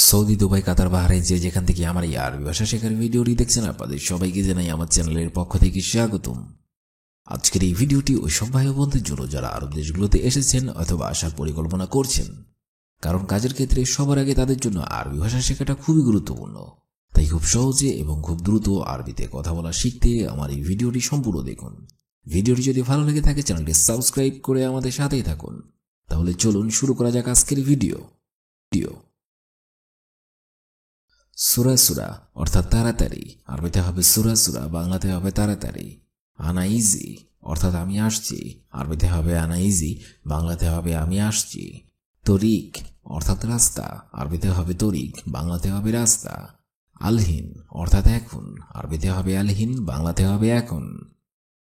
Saudi, Dubai, কাতার, Bahrain যে যেখান থেকে আমার এই আরবি ভাষা শেখার ভিডিওটি দেখছেন আপনাদের সবাইকে জানাই আমার চ্যানেলের পক্ষ থেকে স্বাগতম। আজকের এই ভিডিওটি ওই সব ভাই বোনদের জন্য যারা আরব দেশগুলোতে এসেছেন অথবা আসার পরিকল্পনা করছেন, কারণ কাজের ক্ষেত্রে সবার আগে তাদের জন্য আরবি ভাষা শেখাটা খুবই গুরুত্বপূর্ণ। তাই খুব সহজে এবং খুব দ্রুত আরবিতে কথা বলা শিখতে আমার এই ভিডিওটি সম্পূর্ণ দেখুন। ভিডিওটি যদি ভালো লেগে থাকে চ্যানেলটি সাবস্ক্রাইব করে আমাদের সাথেই থাকুন। তাহলে চলুন শুরু করা যাক আজকের ভিডিও। সুরা সুরা অর্থাৎ তাড়াতাড়ি, আরবিতে হবে সুরা সুরা, বাংলাতে হবে তাড়াতাড়ি। আনা ইজি অর্থাৎ আমি আসছি, আরবিতে হবে আনা ইজি, বাংলাতে হবে আমি আসছি। তরিক অর্থাৎ রাস্তা, আরবিতে হবে তরিক, বাংলাতে হবে রাস্তা। আলহিন অর্থাৎ এখন, আরবিতে হবে আলহিন, বাংলাতে হবে এখন।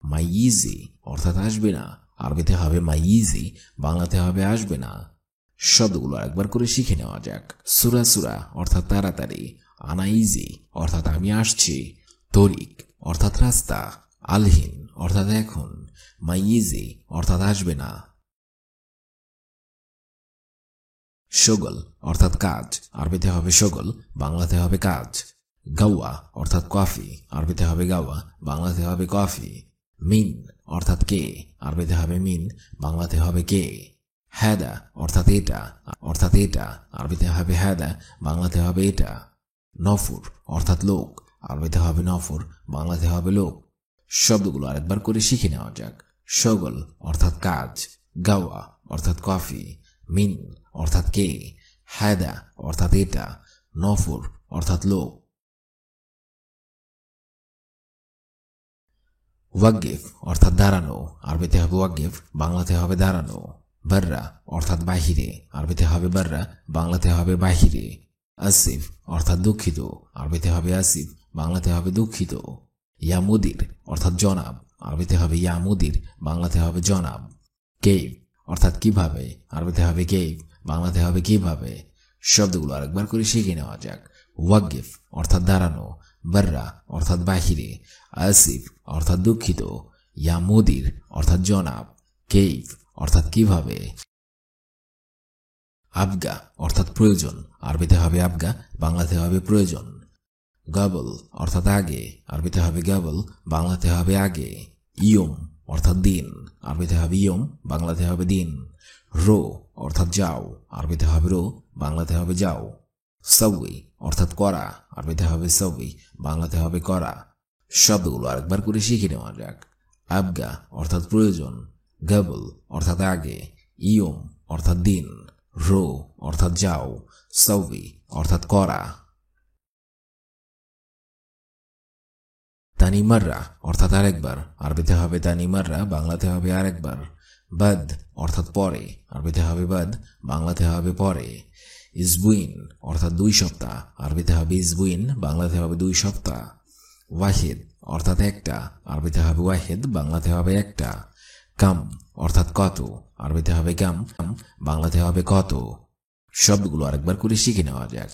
মাইজি অর্থাৎ আসবে না, আরবিতে হবে মাইজি, বাংলাতে হবে আসবে না। শব্দগুলো একবার করে শিখে নেওয়া যাক। সুরা সুরা অর্থাৎ তাড়াতাড়ি, আনা ইজি অর্থাৎ আমি আসছি, তরিক অর্থাৎ রাস্তা, আলহিন অর্থাৎ এখন, মাইজি অর্থাৎ আসবে না। শগল অর্থাৎ কাজ, আরবিতে হবে শগল, বাংলাতে হবে কাজ। গাওয়া অর্থাৎ কফি, আরবিতে হবে গাওয়া, বাংলাতে হবে কফি। মিন অর্থাৎ কে, আরবিতে হবে মিন, বাংলাতে হবে কে। হ্যাদা অর্থাৎ এটা, আরবিতে হবে হ্যাদা, বাংলাতে হবে এটা। নফুর অর্থাৎ লোক, আরবিতে হবে নফুর, বাংলাতে হবে লোক। শব্দগুলো আরেকবার করে শিখে নেওয়া যাক। শগল অর্থাৎ কাজ, গাওয়া অর্থাৎ কফি, মিন অর্থাৎ কে, হ্যাদা অর্থাৎ এটা, নফুর অর্থাৎ লোক। ওয়াগিফ অর্থাৎ দাঁড়ানো, আরবিতে হবে ওয়াগিফ, বাংলাতে হবে দাঁড়ানো। বাররা অর্থাৎ বাহিরে, আরবিতে হবে বাররা, বাংলাতে হবে বাহিরে। আসিফ অর্থাৎ দুঃখিত, আরবিতে হবে আসিফ, বাংলাতে হবে দুঃখিত। ইয়া মুদির অর্থাৎ জনাব, আরবিতে হবে ইয়া মুদির, বাংলাতে হবে জনাব। কেইভ অর্থাৎ কিভাবে, আরবিতে হবে কেইভ, বাংলাতে হবে কিভাবে। শব্দগুলো আরেকবার করে শিখে নেওয়া যাক। ওয়াগিফ অর্থাৎ দাঁড়ানো, বাররা অর্থাৎ বাহিরে, আসিফ অর্থাৎ দুঃখিত, ইয়া মুদির অর্থাৎ জনাব, কেইভ অর্থাৎ কিভাবে। আবগা অর্থাৎ প্রয়োজন, আরবিতে হবে আবগা, বাংলাতে হবে প্রয়োজন। গাবল অর্থাৎ আগে, আরবিতে হবে গাবল, বাংলাতে হবে আগে। ইয়ম অর্থাৎ দিন, আরবিতে হবে ইয়ম, বাংলাতে হবে দিন। রো অর্থাৎ যাও, আরবিতে হবে রো, বাংলাতে হবে যাও। সাউই অর্থাৎ করা, আরবিতে হবে সাউই, বাংলাতে হবে করা। শব্দগুলো আরেকবার করে শিখে নেওয়া যাক। আবগা অর্থাৎ প্রয়োজন, গাবল অর্থাৎ আগে, ইয়ম অর্থাৎ দিন, রো অর্থাৎ যাও, সাউই অর্থাৎ করা। তানিমাররা অর্থাৎ আরেকবার, আরবিতে হবে তানিমাররা, বাংলাতে হবে আরেকবার। বাদ অর্থাৎ পরে, আরবিতে হবে বাদ, বাংলাতে হবে পরে। ইসবুইন অর্থাৎ 2 সপ্তাহ, আরবিতে হবে ইসবুইন, বাংলাতে হবে 2 সপ্তাহ। ওয়াহিদ অর্থাৎ একটা, আরবিতে হবে ওয়াহিদ, বাংলাতে হবে একটা। কাম অর্থাৎ কত, আরবিতে হবে কাম, বাংলাতে হবে কত। শব্দগুলো আরেকবার করে শিখে নেওয়া যাক।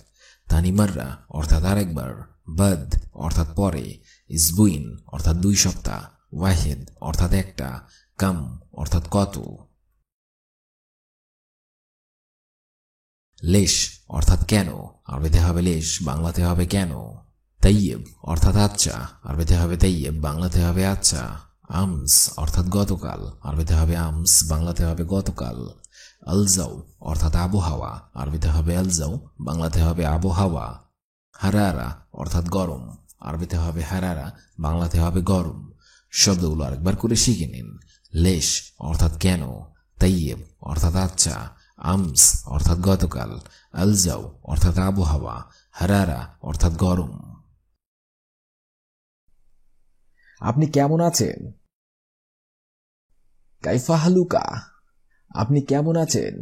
তানিমাররা অর্থাৎ আরেকবার, বাদ অর্থাৎ পরে, ইসবুইন অর্থাৎ 2 সপ্তাহ, ওয়াহিদ অর্থাৎ একটা, কাম অর্থাৎ কত। লেশ অর্থাৎ কেন, আরবিতে হবে লেশ, বাংলাতে হবে কেন। তাইয়েব অর্থাৎ আচ্ছা, আরবিতে হবে তাইয়েব, বাংলাতে হবে আচ্ছা। আমস অর্থাৎ গতকাল, আরবিতে হবে আমস, বাংলাতে হবে গতকাল। আলজাও অর্থাৎ আবহাওয়া, আরবিতে হবে আলজাও, বাংলাতে হবে আবহাওয়া। হারারা অর্থাৎ গরম, আরবিতে হবে হারারা, বাংলাতে হবে গরম। শব্দগুলো আরেকবার করে শিখে নিন। লেশ অর্থাৎ কেন, তাইয়েব অর্থাৎ আচ্ছা, আমস অর্থাৎ গতকাল, আলজাও অর্থাৎ আবহাওয়া, হারারা অর্থাৎ গরম। আপনি কেমন আছেন? কাইফা হালুকা, আপনি কেমন আছেন?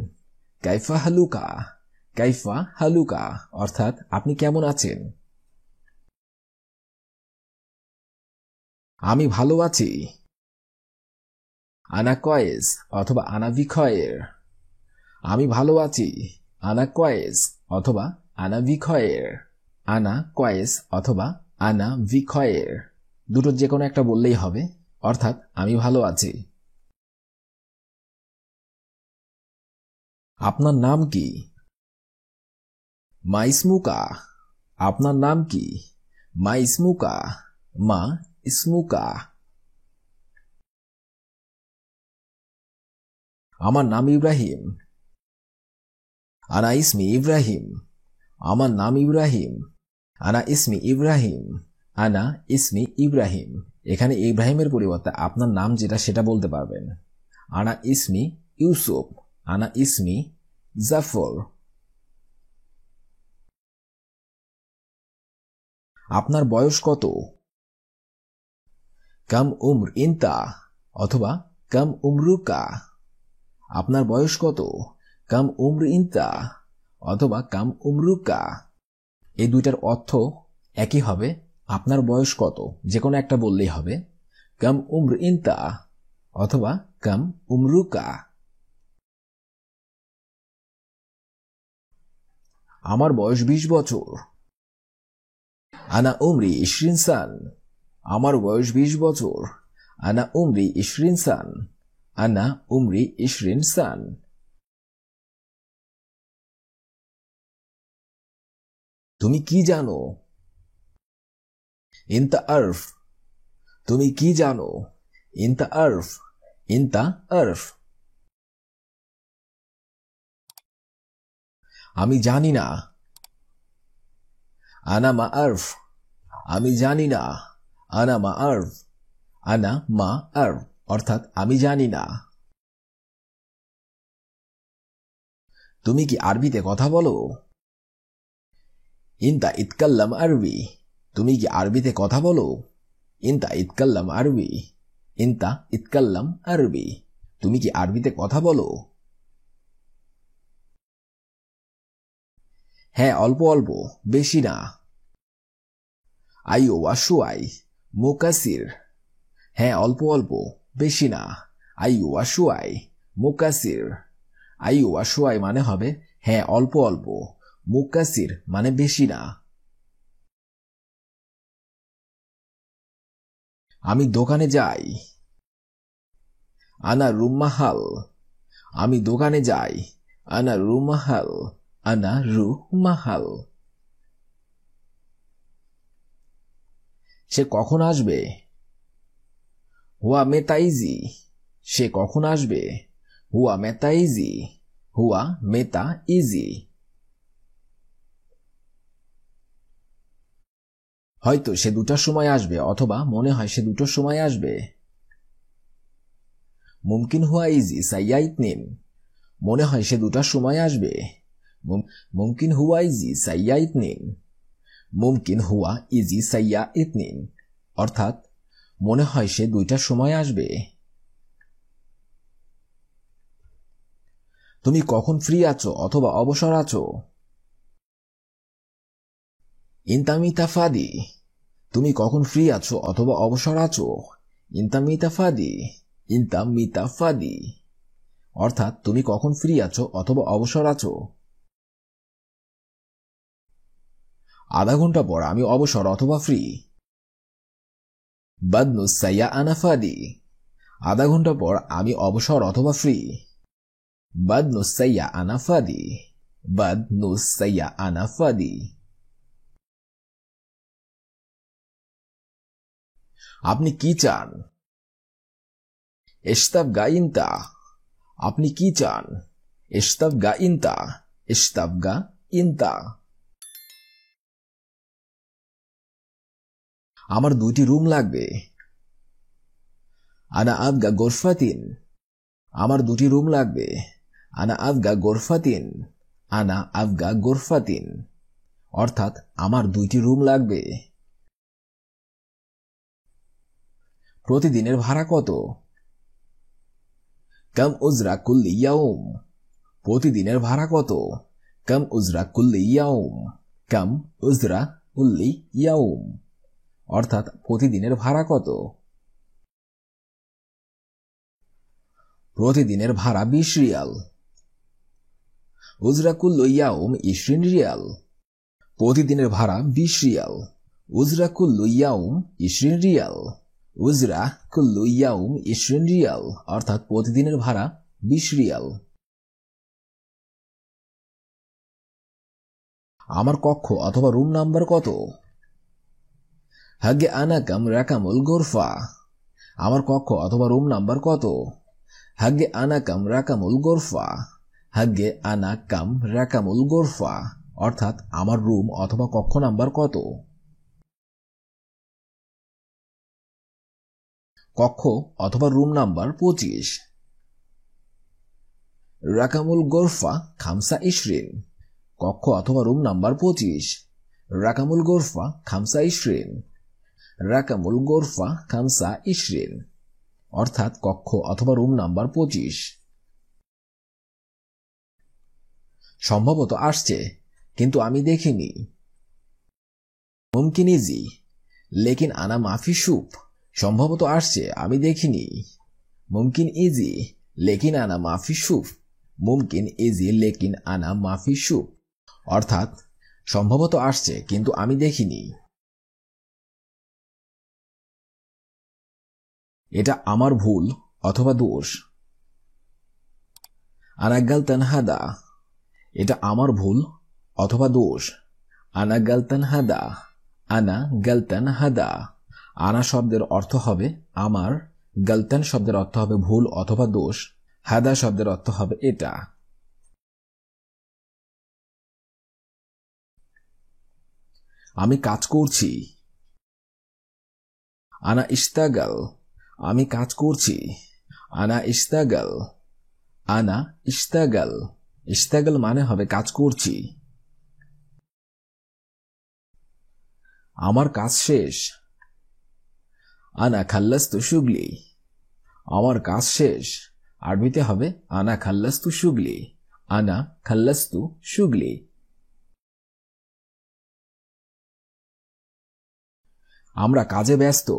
কাইফা হালুকা, কাইফা হালুকা অর্থাৎ আপনি কেমন আছেন? আমি ভালো আছি। আনা কয়েস অথবা আনা ভিখয়ের, আমি ভালো আছি। আনা কয়েস অথবা আনা ভিখয়ের, আনা কয়েস অথবা আনা ভিখয়ের, দুটোর যে কোনো একটা বললেই হবে, অর্থাৎ আমি ভালো আছি। আপনার নাম কি? মা ইসমুকা, আপনার নাম কি? মা ইসমুকা, মা ইসমুকা। আমার নাম ইব্রাহিম। আনা ইসমি ইব্রাহিম, আমার নাম ইব্রাহিম। আনা ইসমি ইব্রাহিম, আনা ইসমি ইব্রাহিম। এখানে ইব্রাহিমের পরিবর্তে আপনার নাম যেটা সেটা বলতে পারবেন। আনা ইসমি ইউসুফ, আনা ইসমি জাফর। আপনার বয়স কত? কাম উম্র ইনতা অথবা কাম উমরুকা। আপনার বয়স কত? কাম উম্র ইনতা অথবা কাম উমরুকা। এই দুইটার অর্থ একই হবে। আপনার বয়স কত যে কোনো একটা বললেই হবে। কাম উম্র ইনতা অথবা কাম উমরুকা। আমার বয়স 20 বছর। আনা উমরি 20 সান, আমার বয়স 20 বছর। আনা উমরি 20 সান, আনা উমরি 20 সান। তুমি কি জানো? ইনতা আরফ, তুমি কি জানো? ইনতা আরফ, ইনতা আরফ। আমি জানি না। আনা মা আরফ, আমি জানি না। আনা মা আরফ, আনা মা আরফ অর্থাৎ আমি জানি না। তুমি কি আরবিতে কথা বলো? ইনতা ইতকাল্লাম আরবি, তুমি কি আরবিতে কথা বলো? ইনতা ইতকাল্লাম আরবি, ইনতা ইতকাল্লাম আরবি, তুমি কি আরবিতে কথা বলো? হ্যাঁ, অল্প অল্প, বেশি না। আইও ওয়াশুয়াই মুকাসির, হ্যাঁ অল্প অল্প, বেশি না। আইও ওয়াশুয়াই মুকাসির, আইও ওয়াশুয়াই মানে হবে হ্যাঁ অল্প অল্প, মুকাসির মানে বেশি না। আমি দোকানে যাই। আনা রুমাহাল, আমি দোকানে যাই। আনা রুমাহাল, আনা রুমাহাল। সে কখন আসবে? হুয়া মেতাইজি, সে কখন আসবে? হুয়া মেতাইজি, হুয়া মেতা ইজি। হয়তো সে 2টার সময় আসবে অথবা মনে হয় সে 2টোর সময় আসবে। মুমকিন হুয়া ইজি সাইয়া ইতনিন, মনে হয় সে 2টার সময় আসবে। মুমকিন হুয়া ইজি সাইয়া ইতনিন, মুমকিন হুয়া ইজি সাইয়া ইতনিন অর্থাৎ মনে হয় সে 2টার সময় আসবে। তুমি কখন ফ্রি আছো অথবা অবসর আছো? ইনতামিতা ফাদি, তুমি কখন ফ্রি আছো অথবা অবসর আছো? ইনতামিতা ফাদি, ইনতামিতা ফাদি অর্থাৎ তুমি কখন ফ্রি আছো অথবা অবসর আছো। আধা ঘন্টা পর আমি অবসর অথবা ফ্রি। বাদনু সাইয়া আনা ফাদি, আধা ঘন্টা পর আমি অবসর অথবা ফ্রি। বাদনু সাইয়া আনা ফাদি, বাদনু সাইয়া আনা ফাদি। আপনি কি চান? ইশতাবগা ইনতা, আপনি কি চান? ইশতাবগা ইনতা, ইশতাবগা ইনতা। আমার 2টি রুম লাগবে। আনা আবগা গোরফাতিন, আমার 2টি রুম লাগবে। আনা আবগা গোরফাতিন, আনা আবগা গোরফাতিন অর্থাৎ আমার 2টি রুম লাগবে। প্রতিদিনের ভাড়া কত? কাম উজরা কুল্লি ইয়াউম, প্রতিদিনের ভাড়া কত? কাম উজরা কুল্লি ইয়াউম, কাম উজরা কুল্লি ইয়াউম অর্থাৎ প্রতিদিনের ভাড়া কত? প্রতিদিনের ভাড়া 20 রিয়াল। উজরা কুল্লু ইয়াউম 20 রিয়াল, প্রতিদিনের ভাড়া 20 রিয়াল। উজরা কুল্লু ইয়াউম 20 রিয়াল, উজরা কুল্লু ইয়াউম 20 রিয়াল অর্থাৎ প্রতিদিনের ভাড়া 20 রিয়াল। আমার কক্ষ অথবা রুম নাম্বার কত? হাগে আনা কাম রাকামুল গোরফা। আমার কক্ষ অথবা রুম নাম্বার কত? হাগে আনা কাম রাকামুল গোরফা। হাগে আনা কাম রাকামুল গোরফা, অর্থাৎ আমার রুম অথবা কক্ষ নাম্বার কত? কক্ষ অথবা রুম নাম্বার 25। রাকামুল গোরফা খামসা ইশরিন। কক্ষ অথবা রুম নাম্বার 25। রাকামুল গোরফা খামসা ইশরিন। রাকামুল গোরফা খামসা ইশরিন, অর্থাৎ কক্ষ অথবা রুম নাম্বার 25। সম্ভবত আসছে, কিন্তু আমি দেখিনি। মুমকিন ইজি লেকিন আনা মাফি সুপ। সম্ভবত আসছে, আমি দেখিনি। মুমকিন ইজি লেকিন আনা মাফি সুপ। মুমকিন ইজি লেকিন আনা মাফি সুপ, অর্থাৎ সম্ভবত আসছে, কিন্তু আমি দেখিনি। এটা আমার ভুল অথবা দোষ। আনা গালতান হাদা। এটা আমার ভুল অথবা দোষ। আনা গালতান হাদা। আনা গালতান হাদা। আনা শব্দের অর্থ হবে আমার, গালতান শব্দের অর্থ হবে ভুল অথবা দোষ, হাদা শব্দের অর্থ হবে এটা। আমি কাজ করছি। আনা ইস্তাগাল। আমি কাজ করছি। আনা ইস্তাগাল। আনা ইস্তাগাল। ইস্তাগাল মানে হবে কাজ করছি। আমার কাজ শেষ। আনা খাল্লাস্তু শুগলি। আমার কাজ শেষ। আরবিতে হবে আনা খাল্লাস্তু শুগলি। আনা খাল্লাস্তু শুগলি। আমরা কাজে ব্যস্ত।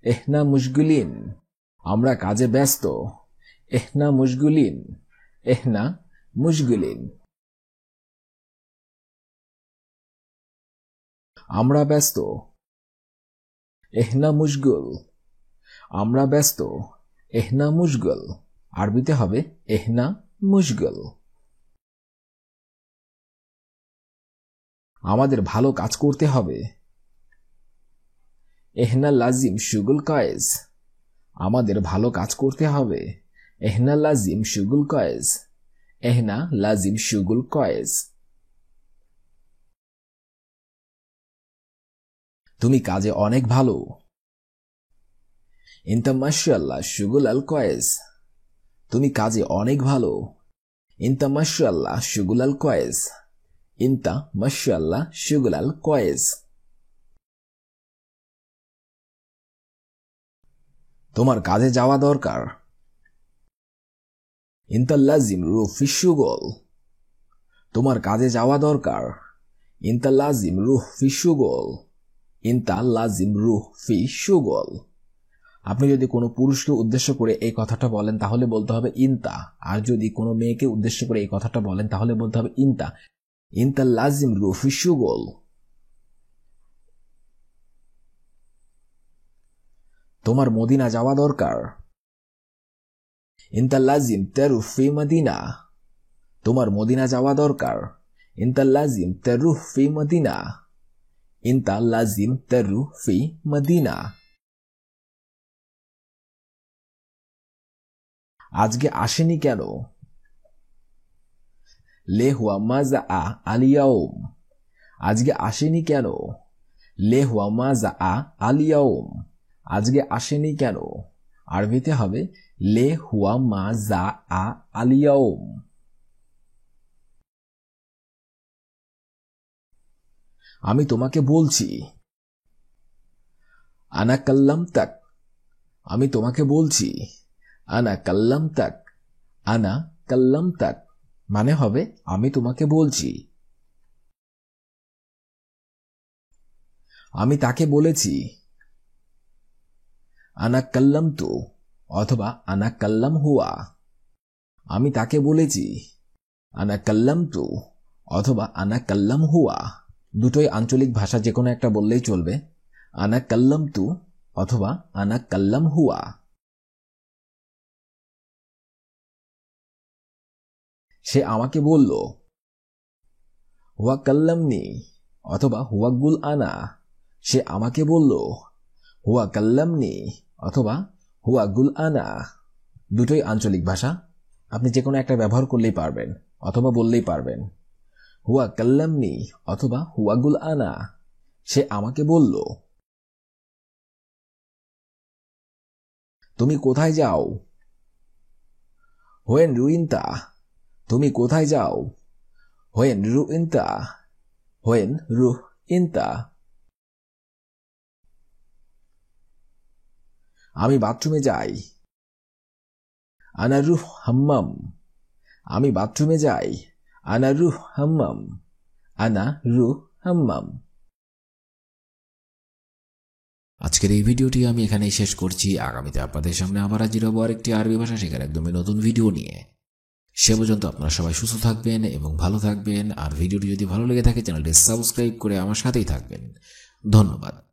এহনা মুশগুলিন। আমরা কাজে ব্যস্ত। এহনা মুশগুলিন। এহনা মুশগুলিন। আমরা ব্যস্ত। এহনা মুশগুল। আমরা ব্যস্ত। এহনা মুশগুল। আরবিতে হবে এহনা মুশগুল। আমাদের ভালো কাজ করতে হবে। এহনা লাজিম শুগুল কয়েজ। আমাদের ভালো কাজ করতে হবে। এহনা লাজিম শুগুল কয়েজ। এহনা লাজিম শুগুল কয়েজ। তুমি কাজে অনেক ভালো। ইনতা মাশাআল্লাহ শুগুল আল কয়েজ। তুমি কাজে অনেক ভালো। ইনতা মাশাআল্লাহ শুগুল আল কয়েজ। ইনতা মাশাআল্লাহ শুগুল আল কয়েজ। তোমার কাজে যাওয়া দরকার। ইনতা লাজিম রুহ ফি শুগল। তোমার কাজে যাওয়া দরকার। ইনতা লাজিম রুহ ফি শুগল। ইনতা লাজিম রুহ ফি শুগল। আপনি যদি কোনো পুরুষকে উদ্দেশ্য করে এই কথাটা বলেন তাহলে বলতে হবে ইনতা, আর যদি কোনো মেয়েকে উদ্দেশ্য করে এই কথাটা বলেন তাহলে বলতে হবে ইনতা। ইনতা লাজিম রুহ ফি শুগল। তোমার মদিনা যাওয়া দরকার। ইনতা লাজিম তারুহ ফি মদিনা। তোমার মদিনা যাওয়া দরকার। ইনতা লাজিম তারুহ ফি মদিনা। ইনতা লাজিম তারুহ ফি মদিনা। আজকে আসেনি কেন? লে হুয়া মাজা আ আলিয়াউম। আজকে আসেনি কেন? লে হুয়া মাজা আ আলিয়াউম। আজকে আসেনি কেন? আরবিতে হবে লে হুয়া মাজা আ আলিয়াউম। আমি তোমাকে বলছি। আনা কাল্লাম তাক। আমি তোমাকে বলছি। আনা কাল্লাম তাক। আনা কাল্লাম তাক মানে হবে আমি তোমাকে বলছি। আমি তাকে বলেছি। আনা কাল্লাম তু অথবা আনা কাল্লাম হুয়া। আমি তাকে বলেছি। আনা কাল্লাম তু অথবা আনা কাল্লাম হুয়া। দুটোই আঞ্চলিক ভাষা যে কোনো একটা বললেই চলবে। আনা কাল্লাম তু অথবা আনা কাল্লাম হুয়া। সে আমাকে বলল। হুয়া কাল্লামনি অথবা হুয়া গুল আনা, সে আমাকে বলল। হুয়া কাল্লামনি অথবা হুয়া গুল আনা দুটোই আঞ্চলিক ভাষা, আপনি যে কোনো একটা ব্যবহার করলেই পারবেন অথবা বললেই পারবেন। হুয়া কাল্লামনি অথবা হুয়া গুল আনা, সে আমাকে বলল। তুমি কোথায় যাও? হোয়েন রুইন্তা, তুমি কোথায় যাও? When Ruinta, when Ruinta. আমি বাথরুমে যাই। আনা রুহ হাম্মাম, আমি বাথরুমে যাই। আনা রুহ হাম্মাম, আনা রুহ হাম্মাম। আজকের এই ভিডিওটি আমি এখানেই শেষ করছি। আগামীতে আপনাদের সামনে আবার হাজির হব আরেকটি আরবি ভাষা শেখার একদমই নতুন ভিডিও নিয়ে। সে পর্যন্ত আপনারা সবাই সুস্থ থাকবেন এবং ভালো থাকবেন। আর ভিডিওটি যদি ভালো লেগে থাকে চ্যানেলটি সাবস্ক্রাইব করে আমার সাথেই থাকবেন। ধন্যবাদ।